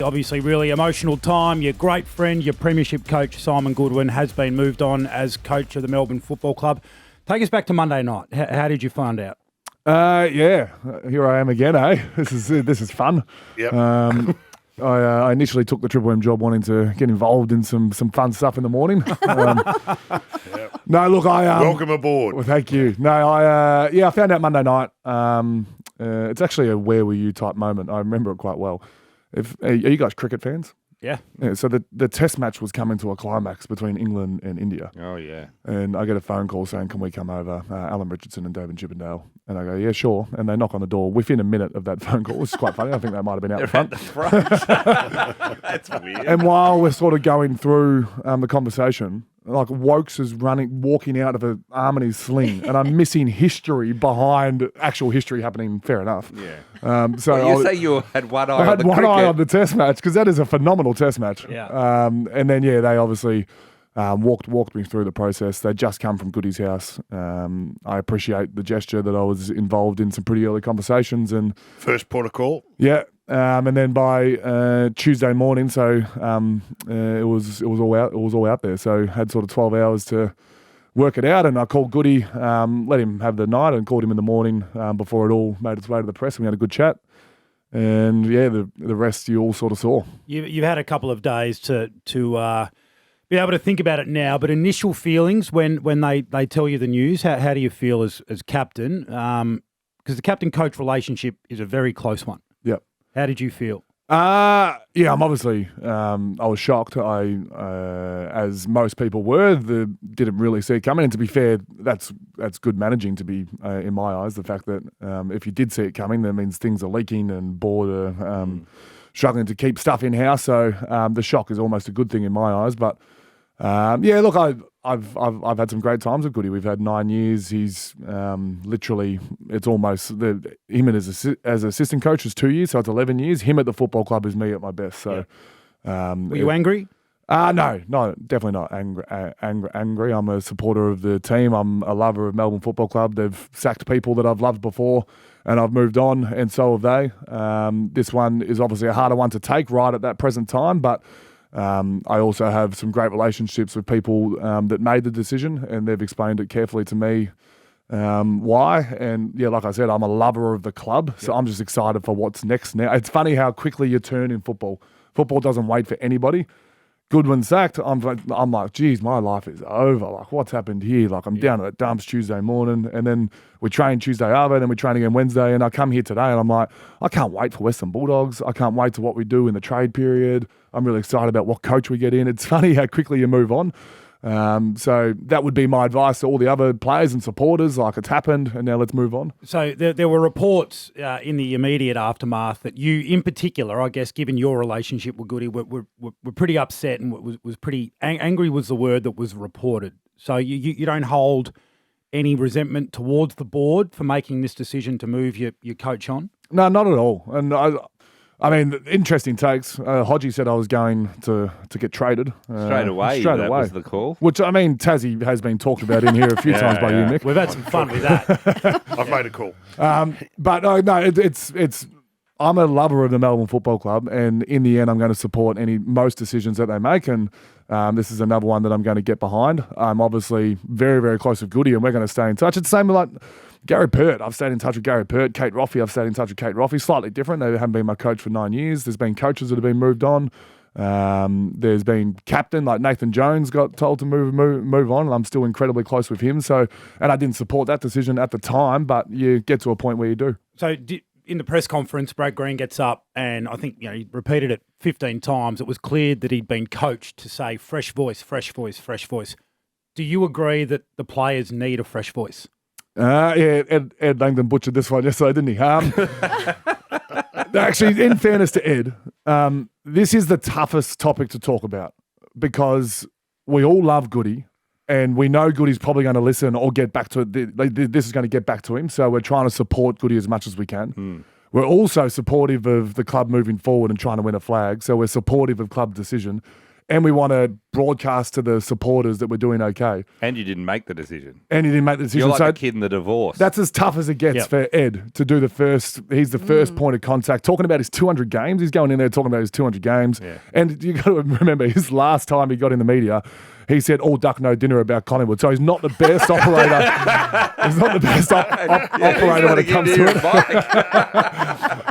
Obviously, really emotional time. Your great friend, your premiership coach, Simon Goodwin, has been moved on as coach of the Melbourne Football Club. Take us back to Monday night. How did you find out? Here I am again, eh? This is fun. Yep. I initially took the Triple M job wanting to get involved in some fun stuff in the morning. Yep. No, look, Welcome aboard. Well, thank you. No, I found out Monday night. It's actually a where were you type moment. I remember it quite well. Are you guys cricket fans? Yeah. So the test match was coming to a climax between England and India. Oh, yeah. And I get a phone call saying, can we come over, Alan Richardson and David Chippendale? And I go, yeah, sure. And they knock on the door within a minute of that phone call. Which is quite funny. I think they might have been out the front. That's weird. And while we're sort of going through the conversation, like Wokes is walking out of an arm in his sling, and I'm missing history behind actual history happening. Fair enough. Yeah. So you say you had one eye I on had the one cricket. eye on the test match because that is a phenomenal test match. Yeah. And then they obviously walked me through the process. They just come from Goody's house. I appreciate the gesture that I was involved in some pretty early conversations and First port of call. yeah. And then by Tuesday morning, so it was all out there. So had sort of 12 hours to work it out, and I called Goody, let him have the night, and called him in the morning before it all made its way to the press. And we had a good chat, and yeah, the rest you all sort of saw. You've had a couple of days to be able to think about it now, but initial feelings when they tell you the news, how do you feel as captain? Because the captain-coach relationship is a very close one. Yep. How did you feel? Yeah, I'm obviously, I was shocked. As most people were, didn't really see it coming. And to be fair, that's good managing to be, in my eyes, the fact that if you did see it coming, that means things are leaking and board are struggling to keep stuff in-house. So the shock is almost a good thing in my eyes. But yeah, look, I've had some great times with Goody. We've had 9 years. He's literally, it's almost him and as assistant coach is 2 years, so it's 11 years. Him at the football club is me at my best. So, Were you angry? No, definitely not angry. I'm a supporter of the team. I'm a lover of Melbourne Football Club. They've sacked people that I've loved before, and I've moved on, and so have they. This one is obviously a harder one to take right at that present time, but I also have some great relationships with people that made the decision, and they've explained it carefully to me why. And yeah, like I said, I'm a lover of the club, so I'm just excited for what's next now. It's funny how quickly you turn in football. Football doesn't wait for anybody. Goodwin sacked, I'm like, geez, my life is over. Like, what's happened here? Like, I'm down at the dumps Tuesday morning, and then we train Tuesday after, and then we train again Wednesday, and I come here today, and I'm like, I can't wait for Western Bulldogs. I can't wait to what we do in the trade period. I'm really excited about what coach we get in. It's funny how quickly you move on. So that would be my advice to all the other players and supporters. Like, it's happened, and now let's move on. So there were reports in the immediate aftermath that you, in particular, I guess, given your relationship with Goody, were pretty upset and was pretty angry was the word that was reported. So you don't hold any resentment towards the board for making this decision to move your coach on? No, not at all. And I mean, interesting takes. Hodgie said I was going to get traded. Straight away. That was the call. Which, I mean, Tassie has been talked about in here a few times by you, Mick. We've had some fun with that. I've made a call. But no, it's. I'm a lover of the Melbourne Football Club, and in the end, I'm going to support most decisions that they make. And this is another one that I'm going to get behind. I'm obviously very, very close with Goody, and we're going to stay in touch. It's the same with like Gary Pert. I've stayed in touch with Gary Pert. Kate Roffey, I've stayed in touch with Kate Roffey. Slightly different. They haven't been my coach for 9 years. There's been coaches that have been moved on. There's been captain, like Nathan Jones got told to move on, and I'm still incredibly close with him. So, and I didn't support that decision at the time, but you get to a point where you do. So in the press conference, Brad Green gets up, and I think he repeated it 15 times. It was clear that he'd been coached to say fresh voice, fresh voice, fresh voice. Do you agree that the players need a fresh voice? Yeah, Ed Langdon butchered this one yesterday, didn't he? Actually, in fairness to Ed, this is the toughest topic to talk about because we all love Goody, and we know Goody's probably going to listen or get back to it. This is going to get back to him, so we're trying to support Goody as much as we can. We're also supportive of the club moving forward and trying to win a flag, so we're supportive of club decision. and we want to broadcast to the supporters that we're doing okay. And you didn't make the decision. You're like the kid in the divorce. That's as tough as it gets for Ed to do the first. He's the first point of contact. Talking about his 200 games. He's going in there talking about his 200 games. Yeah. And you got to remember, his last time he got in the media, he said all duck, no dinner about Collingwood. So he's not the best operator. He's not the best operator when it comes to it.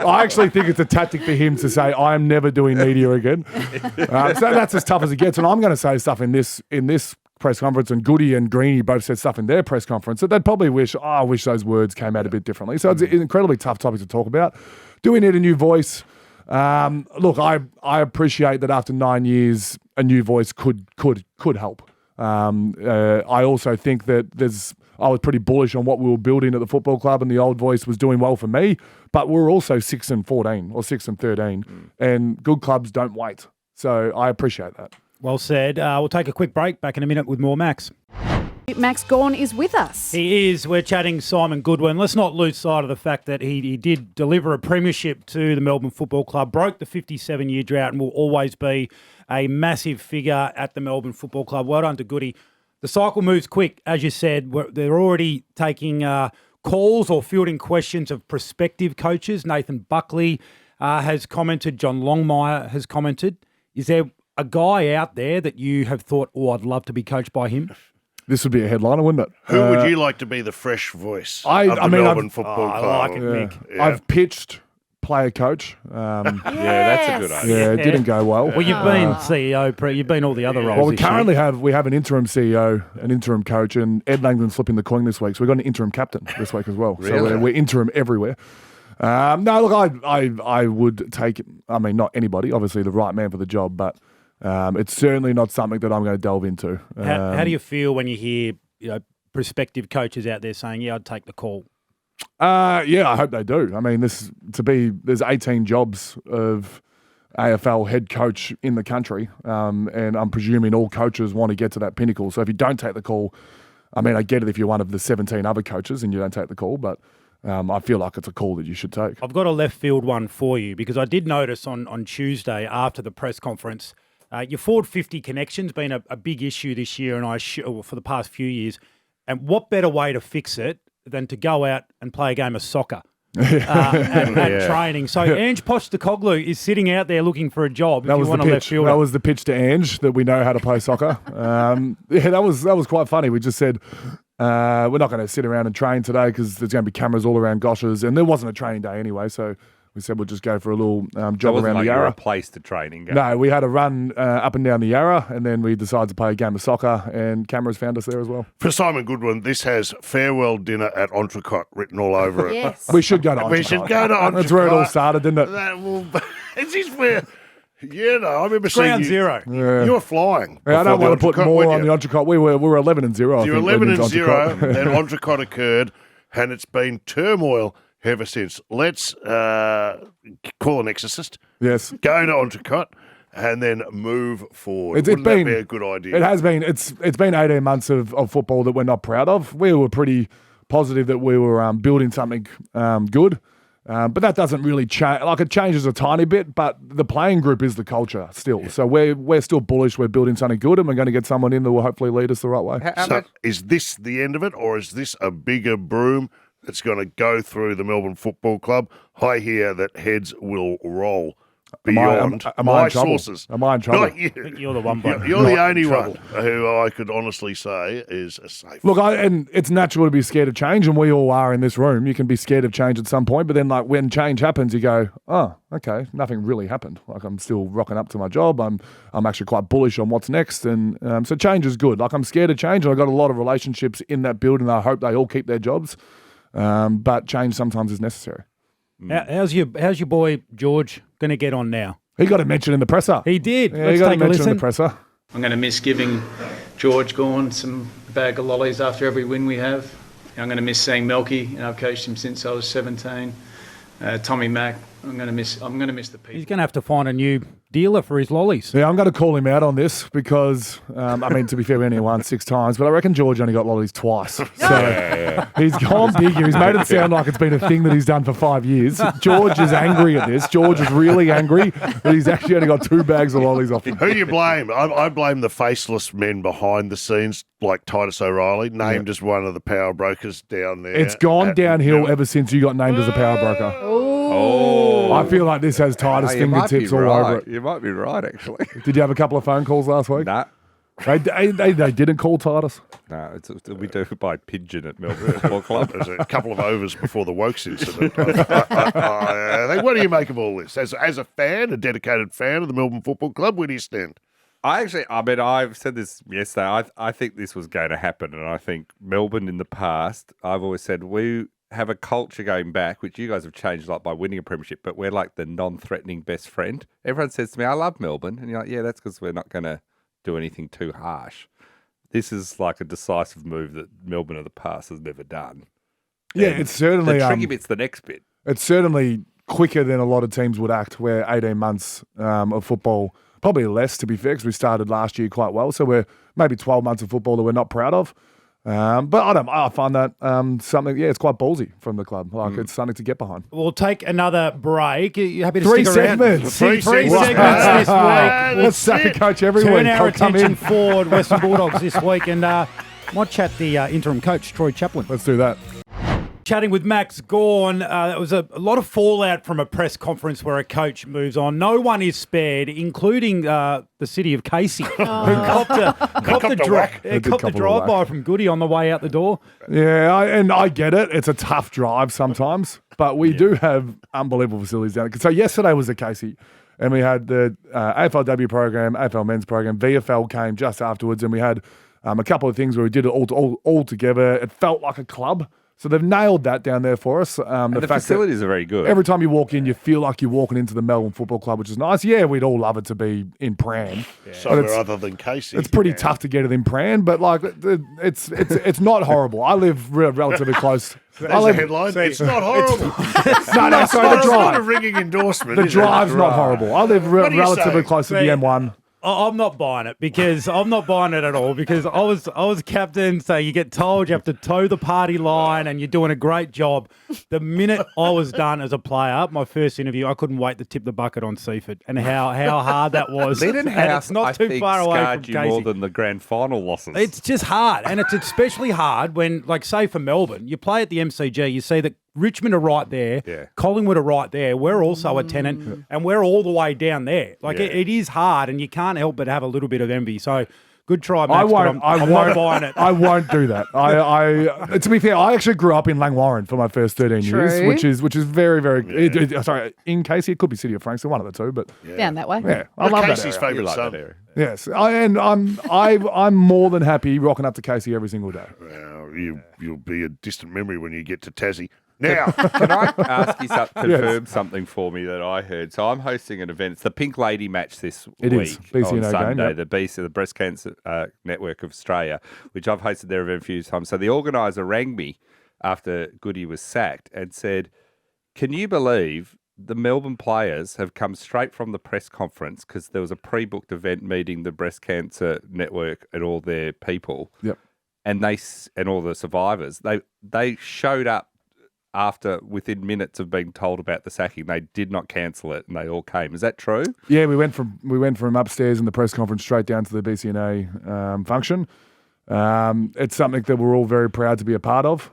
I actually think it's a tactic for him to say, I am never doing media again. So that's as tough as it gets. And I'm going to say stuff in this press conference, and Goody and Greeny both said stuff in their press conference that they'd probably wish, I wish those words came out a bit differently. So it's an incredibly tough topic to talk about. Do we need a new voice? Look, I appreciate that after 9 years, a new voice could help. I also think that I was pretty bullish on what we were building at the football club, and the old voice was doing well for me. But we're also 6-14 or 6-13, and good clubs don't wait. So I appreciate that. Well said. We'll take a quick break. Back in a minute with more Max. Max Gawn is with us. He is. We're chatting Simon Goodwin. Let's not lose sight of the fact that he did deliver a premiership to the Melbourne Football Club, broke the 57-year drought, and will always be a massive figure at the Melbourne Football Club. Well done to Goody. The cycle moves quick, as you said. They're already taking calls or fielding questions of prospective coaches. Nathan Buckley has commented. John Longmire has commented. Is there a guy out there that you have thought, I'd love to be coached by him? This would be a headliner, wouldn't it? Who would you like to be the fresh voice of the Melbourne Football Club? I like it, Mick. Yeah. I've pitched player coach. Yeah, that's a good idea. Yeah, it didn't go well. Well, you've been CEO, you've been all the other roles. Well, we currently have an interim CEO, an interim coach, and Ed Langdon's flipping the coin this week. So we've got an interim captain this week as well. Really? So we're interim everywhere. No, look, I would take, not anybody, obviously the right man for the job, but it's certainly not something that I'm going to delve into. How do you feel when you hear prospective coaches out there saying, I'd take the call? Yeah, I hope they do. There's 18 jobs of AFL head coach in the country, and I'm presuming all coaches want to get to that pinnacle. So if you don't take the call, I get it if you're one of the 17 other coaches and you don't take the call, but I feel like it's a call that you should take. I've got a left field one for you, because I did notice on Tuesday after the press conference, your Ford 50 connection's been a big issue this year, and for the past few years. And what better way to fix it than to go out and play a game of soccer at training? So Ange Postecoglou is sitting out there looking for a job. That was the pitch. That was the pitch to Ange, that we know how to play soccer. That was quite funny. We just said we're not going to sit around and train today because there's going to be cameras all around Goshers, and there wasn't a training day anyway, so we said we'll just go for a little jog around the Yarra. A place to training. No, we had a run up and down the Yarra, and then we decided to play a game of soccer, and cameras found us there as well. For Simon Goodwin, this has farewell dinner at Entrecôte written all over it. Yes. We should go to Entrecôte. We should go to Entrecôte. That's where it all started, didn't it? Is this where... Yeah, no, I remember seeing Ground zero. Yeah. You were flying. I don't want to put more on the Entrecôte. We were 11-0. You were 11-0, then Entrecôte occurred, and it's been turmoil ever since. Let's call an exorcist. Yes. Go to Entrecôte and then move forward. Wouldn't that be a good idea? It has been. It's been 18 months of football that we're not proud of. We were pretty positive that we were building something good. But that doesn't really change. Like, it changes a tiny bit, but the playing group is the culture still. Yeah. So we're still bullish. We're building something good, and we're going to get someone in that will hopefully lead us the right way. So is this the end of it, or is this a bigger broom that's going to go through the Melbourne Football Club? I hear that heads will roll beyond my sources. Am I in trouble? I think you're the one, bloke. You're the only one who I could honestly say is a safe. Look, and it's natural to be scared of change, and we all are in this room. You can be scared of change at some point, but then, like, when change happens, you go, oh, okay, nothing really happened. Like, I'm still rocking up to my job. I'm actually quite bullish on what's next, and so change is good. Like, I'm scared of change, and I've got a lot of relationships in that building. I hope they all keep their jobs, but change sometimes is necessary. How's your boy George going to get on now? He got a mention in the presser. He did. Yeah, Let's he got take a mention listen. in the presser. I'm going to miss giving George Gawn a bag of lollies after every win we have. I'm going to miss seeing Melky. I've coached him since I was 17. Tommy Mack, I'm going to miss the people. He's going to have to find a new dealer for his lollies. Yeah, I'm going to call him out on this because, to be fair, we only won 6 times, but I reckon George only got lollies twice. So he's gone bigger. He's made it sound like it's been a thing that he's done for 5 years. George is angry at this. George is really angry that he's actually only got 2 bags of lollies off him. Who do you blame? I blame the faceless men behind the scenes, like Titus O'Reilly, named as one of the power brokers down there. It's gone downhill ever since you got named as a power broker. Oh. I feel like this has Titus fingertips all over it. You might be right, actually. Did you have a couple of phone calls last week? Nah. They didn't call Titus. No, we do it by pigeon at Melbourne Football Club. There's a couple of overs before the Wokes incident. What do you make of all this? As a fan, a dedicated fan of the Melbourne Football Club, where do you stand? I've said this yesterday. I think this was going to happen, and I think Melbourne in the past, I've always said we have a culture going back, which you guys have changed a lot by winning a premiership, but we're like the non-threatening best friend. Everyone says to me, I love Melbourne. And you're like, yeah, that's because we're not going to do anything too harsh. This is like a decisive move that Melbourne of the past has never done. Yeah, And it's certainly... the tricky bit's the next bit. It's certainly quicker than a lot of teams would act, where 18 months of football, probably less to be fair, because we started last year quite well. So we're maybe 12 months of football that we're not proud of. But I find that something, it's quite ballsy from the club. Like, it's something to get behind. We'll take another break. Are you happy to 3 stick around? segments. Three segments this week. Let's sack a coach every week. Turn our Come attention in. forward, Western Bulldogs this week, and might chat the interim coach, Troy Chaplin. Let's do that. Chatting with Max Gawn, there was a lot of fallout from a press conference where a coach moves on. No one is spared, including the city of Casey, who copped the drive-by from Goody on the way out the door. Yeah, I get it. It's a tough drive sometimes, but we do have unbelievable facilities down there. So yesterday was at Casey, and we had the AFLW program, AFL men's program, VFL came just afterwards, and we had a couple of things where we did it all together. It felt like a club. So they've nailed that down there for us. The facilities are very good. Every time you walk in, you feel like you're walking into the Melbourne Football Club, which is nice. Yeah, we'd all love it to be in Pran. Somewhere other than Casey. It's pretty tough to get it in Pran, but like it's not horrible. I live relatively close. There's a headline. It's not horrible. No, sorry, the It's not drive. a ringing endorsement. The drive's not horrible. I live What do you relatively say? close to the M1. I'm not buying it because I'm not buying it at all because I was captain, so you get told you have to toe the party line and you're doing a great job. The minute I was done as a player, my first interview, I couldn't wait to tip the bucket on Seaford and how hard that was. Leadon And House, it's not I too think, far away from scarred you Casey. more than the grand final losses. It's just hard, and it's especially hard when, like, say for Melbourne, you play at the MCG, you see that Richmond are right there, Yeah. Collingwood are right there. We're also a tenant, and we're all the way down there. Like, it is hard, and you can't help but have a little bit of envy. So, good try, Max, I'm not buying it. I won't do that. I to be fair, I actually grew up in Langwarrin for my first 13 years, which is very, very. Sorry, in Casey, it could be City of Frankston, one of the two, but Down that way. yeah, I love Casey's that area. favourite like son. that area. Yes, I'm more than happy rocking up to Casey every single day. Well, you'll be a distant memory when you get to Tassie. Now, Can I ask you something, confirm something for me that I heard? So I'm hosting an event. It's the Pink Lady match this It week is. BCNO on Sunday, game, yep. the BC, the Breast Cancer Network of Australia, which I've hosted their event a few times. So the organiser rang me after Goody was sacked and said, can you believe the Melbourne players have come straight from the press conference because there was a pre-booked event meeting the Breast Cancer Network and all their people. Yep. And all the survivors. They showed up within minutes of being told about the sacking. They did not cancel it, and they all came. Is that true? Yeah, we went from upstairs in the press conference straight down to the BCNA function. It's something that we're all very proud to be a part of.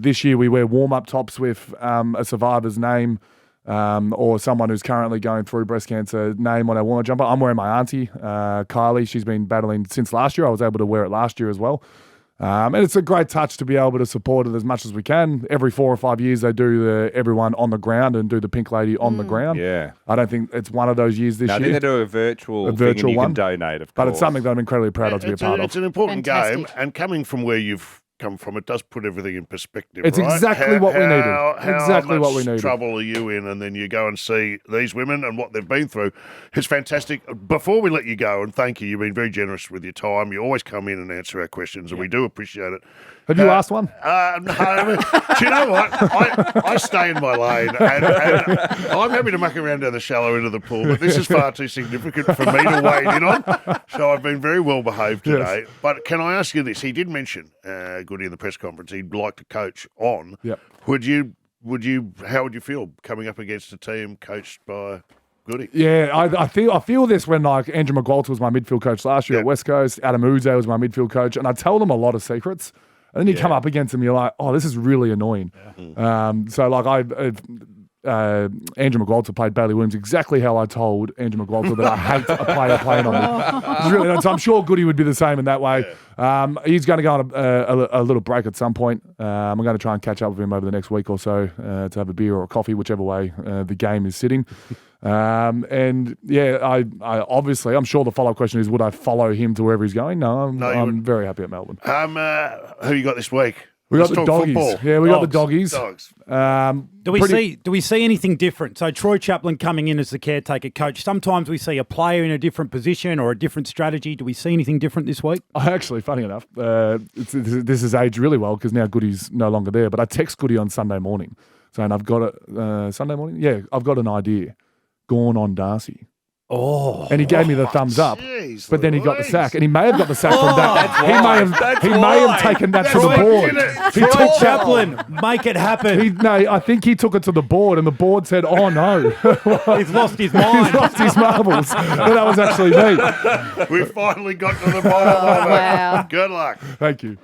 This year we wear warm-up tops with a survivor's name or someone who's currently going through breast cancer name on our warm-up jumper. I'm wearing my auntie, Kylie. She's been battling since last year. I was able to wear it last year as well. And it's a great touch to be able to support it as much as we can. Every 4 or 5 years, they do everyone on the ground and do the Pink Lady on the ground. Yeah. I don't think it's one of those years this I year. think they do a virtual thing and you one, can donate, of but course. it's something that I'm incredibly proud of to be a part of. It's an important Fantastic. game, and coming from where you've come from, it does put everything in perspective. It's right? exactly what we needed. How much trouble are you in? And then you go and see these women and what they've been through. It's fantastic. Before we let you go, and thank you, you've been very generous with your time. You always come in and answer our questions, and we do appreciate it. Have you asked one? No. Do you know what? I stay in my lane, and I'm happy to muck around down the shallow end of the pool, but this is far too significant for me to wade in on. So I've been very well behaved today. Yes. But can I ask you this? He did mention, Goody in the press conference, he'd like to coach on. Yep. How would you feel coming up against a team coached by Goody? Yeah, I feel this when like Andrew McGualter was my midfield coach last year at West Coast. Adam Uze was my midfield coach, and I tell them a lot of secrets. And then you come up against them, you're like, oh, this is really annoying. Yeah. So like Andrew McGualter played Bailey Williams exactly how I told Andrew McGualter that I hate a player playing on me. It's really, so I'm sure Goody would be the same in that way. Yeah. He's going to go on a little break at some point. I'm going to try and catch up with him over the next week or so to have a beer or a coffee, whichever way the game is sitting. And yeah, I obviously, I'm sure the follow-up question is, would I follow him to wherever he's going? No, I'm very happy at Melbourne. Who you got this week? We got the doggies. Football. Yeah, we got the doggies. Dogs. Do we see anything different? So Troy Chaplin coming in as the caretaker coach. Sometimes we see a player in a different position or a different strategy. Do we see anything different this week? Actually, funny enough, this has aged really well because now Goody's no longer there. But I text Goody on Sunday morning saying I've got Sunday morning? Yeah, I've got an idea. Gawn on Darcy. Oh, and he gave me the thumbs up, but then he got the sack, and he may have got the sack from that. He may have taken that to the board. He took Chaplin, make it happen. I think he took it to the board, and the board said, "Oh no, he's lost his mind. He's lost his marbles." But that was actually me. We finally got to the bottom of it. Wow. Good luck. Thank you.